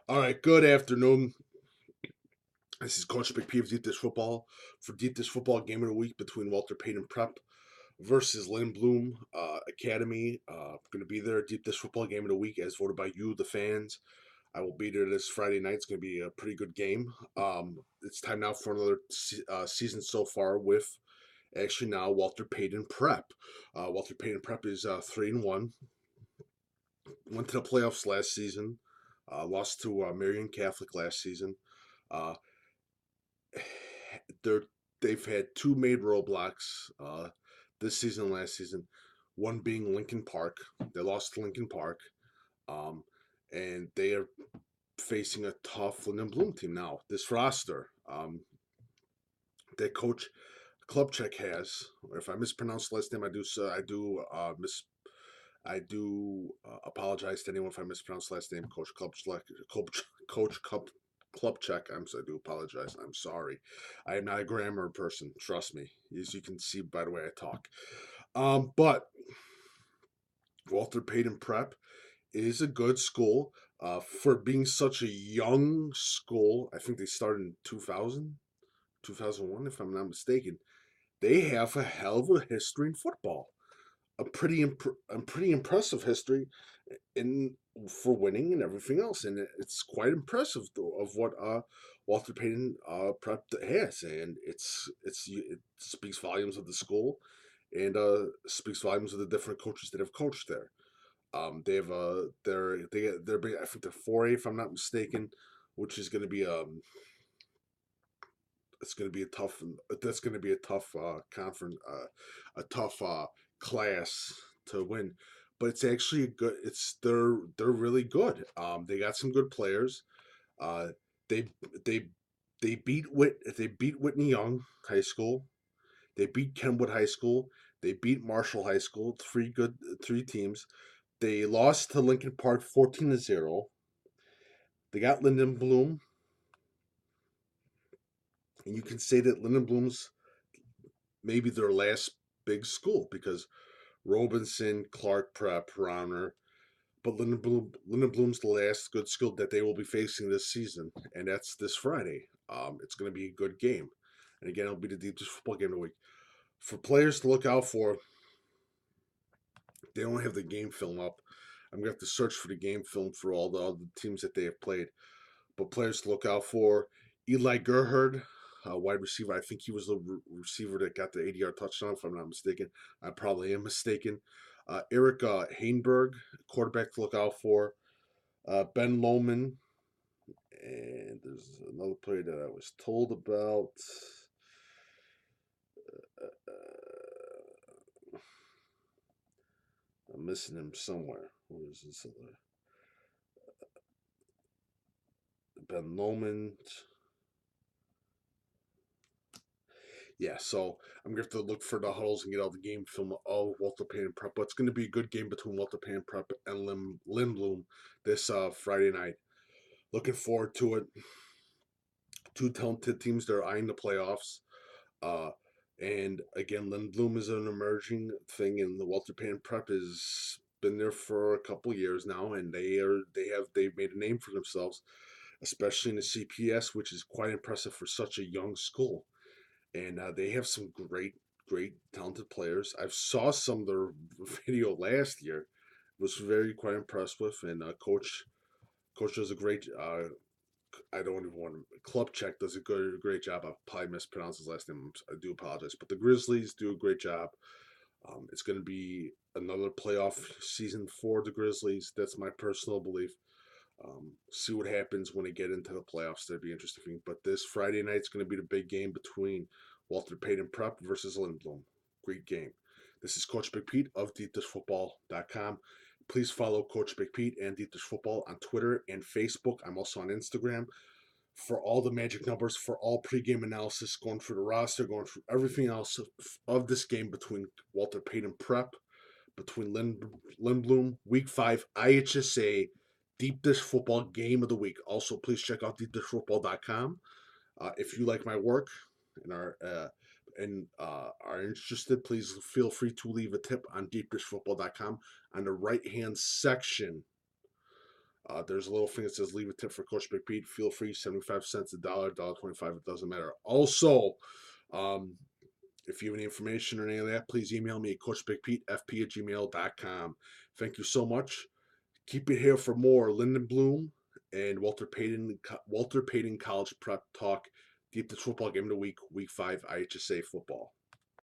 All right, good afternoon. This is Coach Big P of Deep Dish Football for Deep Dish Football Game of the Week between Walter Payton Prep versus Lindblom Academy. Going to be there at Deep Dish Football Game of the Week as voted by you, the fans. I will be there this Friday night. It's going to be a pretty good game. It's time now for another season so far with actually now Walter Payton Prep. Walter Payton Prep is 3-1. Went to the playoffs last season. Lost to Marion Catholic last season. Uh, they're they've had two made roadblocks this season and last season. One being Lincoln Park. They lost to Lincoln Park, um, and they are facing a tough Lindblom team now. This roster that coach Klubchek has, or if I mispronounce the last name, I do apologize to anyone if I mispronounce the last name, Coach Klubchek. I do apologize. I'm sorry. I am not a grammar person. Trust me, as you can see by the way I talk. But Walter Payton Prep is a good school for being such a young school. I think they started in 2001, if I'm not mistaken. They have a hell of a history in football. A pretty impressive history in for winning and everything else, and it's quite impressive though, of what Walter Payton Prep has, and it speaks volumes of the school, and speaks volumes of the different coaches that have coached there. They have they're I think they're 4A if I'm not mistaken, which is going to be it's going to be a tough that's going to be a tough conference a tough class to win, but it's actually a good it's they're really good. They got some good players. uh they they they beat Whitney Young High School, they beat Kenwood High School, they beat Marshall High School, three teams. They lost to Lincoln Park 14-0. They got Linden Bloom, and you can say that Linden Bloom's maybe their last big school because Robinson, Clark Prep, Rauner, but Linden Bloom's the last good school that they will be facing this season, and that's this Friday. It's going to be a good game, and again, it'll be the deepest football game of the week. For players to look out for, they don't have the game film up. I'm gonna have to search for the game film for all the other teams that they have played. But players to look out for: Eli Gerhard, wide receiver. I think he was the receiver that got the 80-yard touchdown, if I'm not mistaken. I probably am mistaken. Eric Hainberg, quarterback to look out for. Ben Lohman, and there's another player that I was told about. I'm missing him somewhere. Where is this other? Ben Lohman. Yeah, so I'm gonna have to look for the huddles and get all the game film of Walter Payton Prep. But it's gonna be a good game between Walter Payton Prep and Lindblom this Friday night. Looking forward to it. Two talented teams that are eyeing the playoffs. Uh, and again, Lindblom is an emerging thing, and the Walter Payton Prep has been there for a couple years now, and they've made a name for themselves, especially in the CPS, which is quite impressive for such a young school. And they have some great talented players. I saw some of their video last year, was very quite impressed with, and coach does a great. I don't even want to. Club check does a great job. I probably mispronounced his last name. I do apologize, but the Grizzlies do a great job. It's going to be another playoff season for the Grizzlies. That's my personal belief. See what happens when they get into the playoffs. That'd be interesting. But this Friday night is going to be the big game between Walter Payton Prep versus Lindblom. Great game. This is Coach Big Pete of DeepDishFootball.com. Please follow Coach Big Pete and Deep Dish Football on Twitter and Facebook. I'm also on Instagram for all the magic numbers, for all pregame analysis, going through the roster, going through everything else of this game between Walter Payton Prep, between Lindblom, Week 5, IHSA, Deep Dish Football Game of the Week. Also, please check out deepdishfootball.com. If you like my work and are interested, please feel free to leave a tip on deepdishfootball.com. On the right hand section There's a little thing that says leave a tip for Coach Big Pete. Feel free, 75 cents, a dollar, $1.25, it doesn't matter. Also, um, if you have any information or any of that, please email me at coachbigpetefp@gmail.com. Thank you so much. Keep it here for more Lindblom and Walter Payton College Prep talk. Deep Dish football game of the week, week 5 IHSA football.